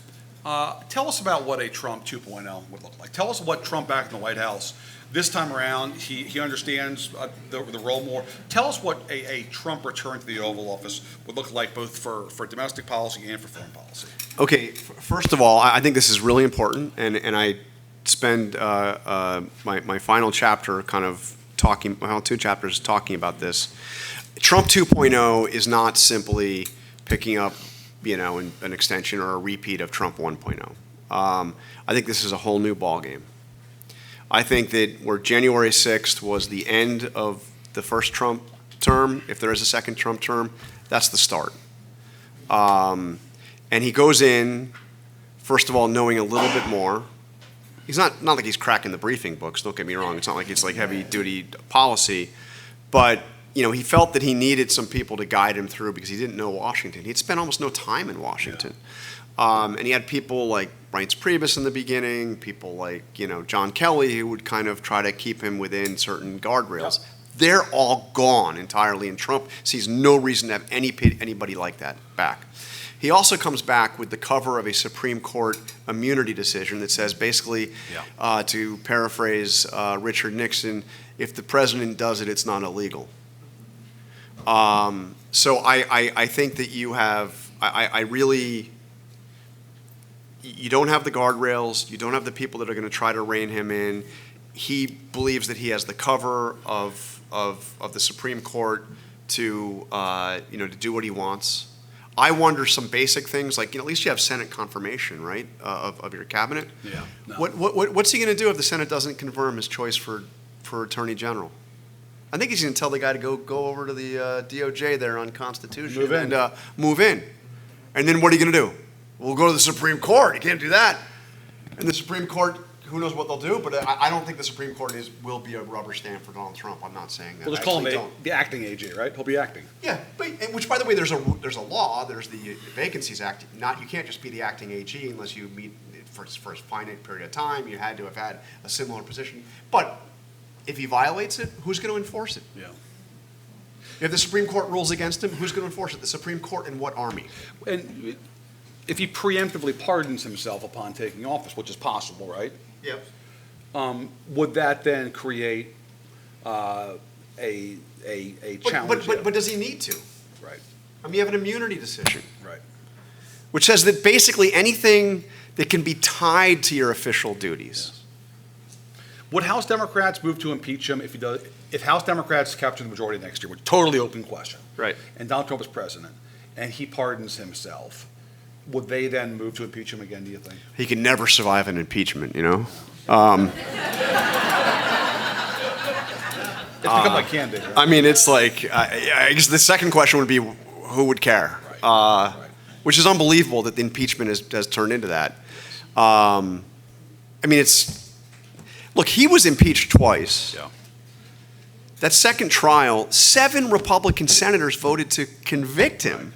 Tell us about what a Trump 2.0 would look like. Tell us what Trump back in the White House. This time around, he understands the role more. Tell us what a Trump return to the Oval Office would look like, both for domestic policy and for foreign policy. Okay, first of all, I think this is really important, and I spend my final chapter kind of talking, well, 2 chapters talking about this. Trump 2.0 is not simply picking up, an extension or a repeat of Trump 1.0. I think this is a whole new ballgame. I think that where January 6th was the end of the first Trump term, if there is a second Trump term, that's the start. And he goes in, first of all, knowing a little bit more. He's not like he's cracking the briefing books, don't get me wrong. It's not like it's like heavy-duty policy. But, he felt that he needed some people to guide him through because he didn't know Washington. He'd spent almost no time in Washington. And he had people like Reince Priebus in the beginning, people like, John Kelly, who would kind of try to keep him within certain guardrails. Yep. They're all gone entirely, and Trump sees no reason to have anybody like that back. He also comes back with the cover of a Supreme Court immunity decision that says basically, to paraphrase Richard Nixon, if the president does it, it's not illegal. So I think that you have, you don't have the guardrails, you don't have the people that are going to try to rein him in. He believes that he has the cover of the Supreme Court to do what he wants. I wonder some basic things like, at least you have Senate confirmation, right, of your cabinet. Yeah. No. What's he going to do if the Senate doesn't confirm his choice for Attorney General? I think he's going to tell the guy to go over to the DOJ there on Constitution and move in. And then what are you going to do? We'll go to the Supreme Court. You can't do that. And the Supreme Court, who knows what they'll do, but I don't think the Supreme Court will be a rubber stamp for Donald Trump. I'm not saying that. We'll just call him the acting AG, right? He'll be acting. Yeah, which, by the way, there's a law. There's the Vacancies Act. You can't just be the acting AG unless you meet for a finite period of time. You had to have had a similar position. But if he violates it, who's going to enforce it? Yeah. If the Supreme Court rules against him, who's going to enforce it? The Supreme Court and what army? And if he preemptively pardons himself upon taking office, which is possible, right? Yep. Would that then create a challenge? But does he need to? Right, I mean, you have an immunity decision, right. which says that basically anything that can be tied to your official duties. Yes. Would House Democrats move to impeach him if he does? If House Democrats capture the majority next year, which is a totally open question, Right. and Donald Trump is president, and he pardons himself, would they then move to impeach him again, do you think? He can never survive an impeachment, you know? It's become like candy, right? I mean, it's like, I guess the second question would be, who would care? Right. Which is unbelievable that the impeachment has turned into that. I mean, look, he was impeached twice. Yeah. That second trial, 7 Republican senators voted to convict him,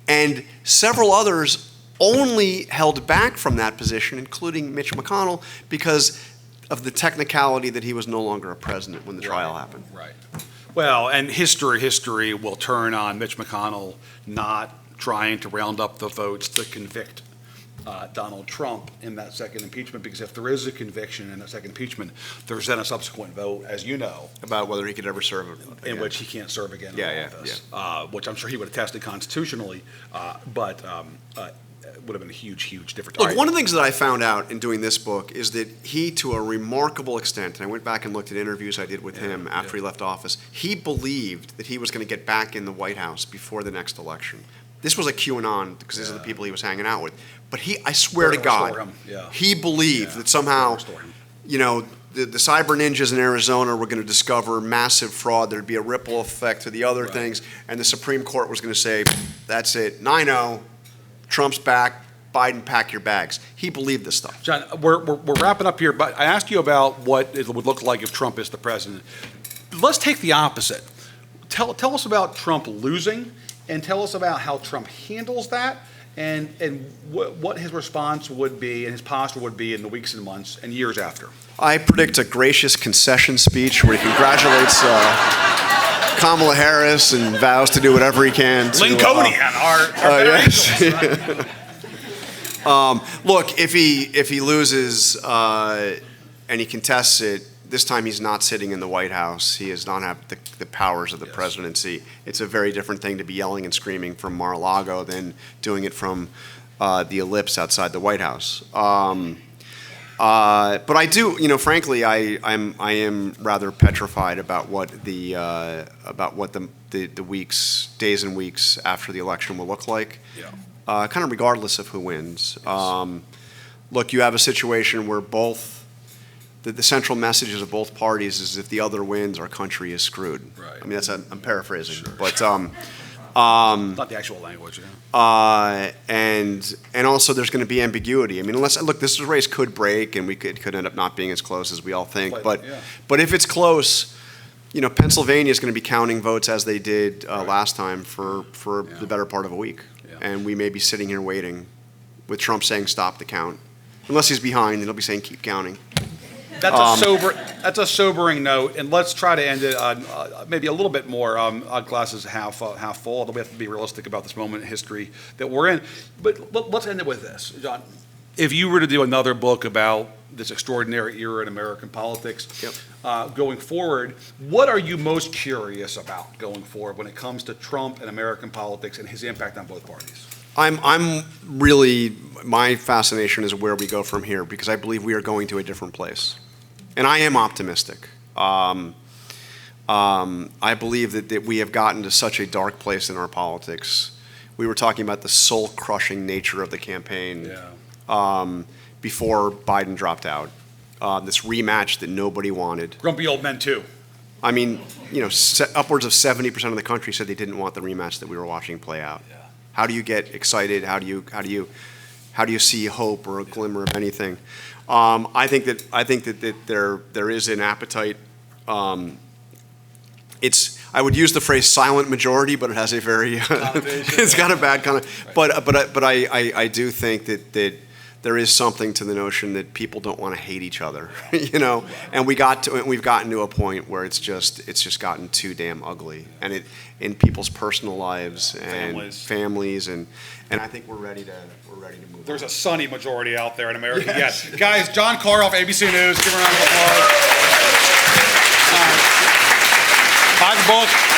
and several others only held back from that position, including Mitch McConnell, because of the technicality that he was no longer a president when the trial happened. Right. Well, and history will turn on Mitch McConnell not trying to round up the votes to convict Donald Trump in that second impeachment, because if there is a conviction in that second impeachment, there's then a subsequent vote, as you know, About whether he could ever serve it. in which he can't serve again Yeah, in yeah, office, which I'm sure he would have tested constitutionally, but it would have been a huge difference. Look, All right. one of the things that I found out in doing this book is that he, to a remarkable extent, and I went back and looked at interviews I did with him after he left office, he believed that he was going to get back in the White House before the next election. This was a QAnon, because these are the people he was hanging out with. But I swear to Restore God, him, yeah. he believed that somehow, Restore him. you know, the cyber ninjas in Arizona were going to discover massive fraud. There'd be a ripple effect to the other things, and the Supreme Court was going to say, that's it, 9-0, Trump's back, Biden, pack your bags. He believed this stuff. John, we're wrapping up here, but I asked you about what it would look like if Trump is the president. Let's take the opposite. Tell us about Trump losing, and tell us about how Trump handles that, and what his response would be and his posture would be in the weeks and months and years after. I predict a gracious concession speech where he congratulates Kamala Harris and vows to do whatever he can to... Lincolnian, our yes. Look, if he loses and he contests it, this time he's not sitting in the White House. He does not have the powers of the presidency. It's a very different thing to be yelling and screaming from Mar-a-Lago than doing it from the ellipse outside the White House. But I do, you know, frankly, I am rather petrified about what the days and weeks after the election will look like. Yeah. Kind of regardless of who wins. Look, you have a situation where the central messages of both parties is if the other wins, our country is screwed. Right. I mean, I'm paraphrasing, Sure. But Not the actual language. Yeah. and also there's going to be ambiguity. I mean, look, this race could break, and we could end up not being as close as we all think. Slightly, But if it's close, you know, Pennsylvania is going to be counting votes as they did last time for the better part of a week, and we may be sitting here waiting, with Trump saying stop the count. Unless he's behind, then he'll be saying keep counting. That's a sobering note, and let's try to end it on maybe a little bit more glasses half full. Although we have to be realistic about this moment in history that we're in. But let's end it with this, John. If you were to do another book about this extraordinary era in American politics, going forward, what are you most curious about going forward when it comes to Trump and American politics and his impact on both parties? I'm really, my fascination is where we go from here, because I believe we are going to a different place. And I am optimistic. I believe that we have gotten to such a dark place in our politics. We were talking about the soul-crushing nature of the campaign before Biden dropped out. This rematch that nobody wanted. Grumpy old men too. I mean, you know, upwards of 70% of the country said they didn't want the rematch that we were watching play out. Yeah. How do you get excited? How do you see hope or a glimmer of anything? I think that there is an appetite. I would use the phrase silent majority, but it has a very it's got a bad kind of. But I do think that there is something to the notion that people don't want to hate each other, you know. And we've gotten to a point where it's just gotten too damn ugly, and it in people's personal lives and families, and I think we're ready to move. There's on. a sunny majority out there in America. Yes, guys. John Karl, ABC News. Give him a round of applause. Buy the book.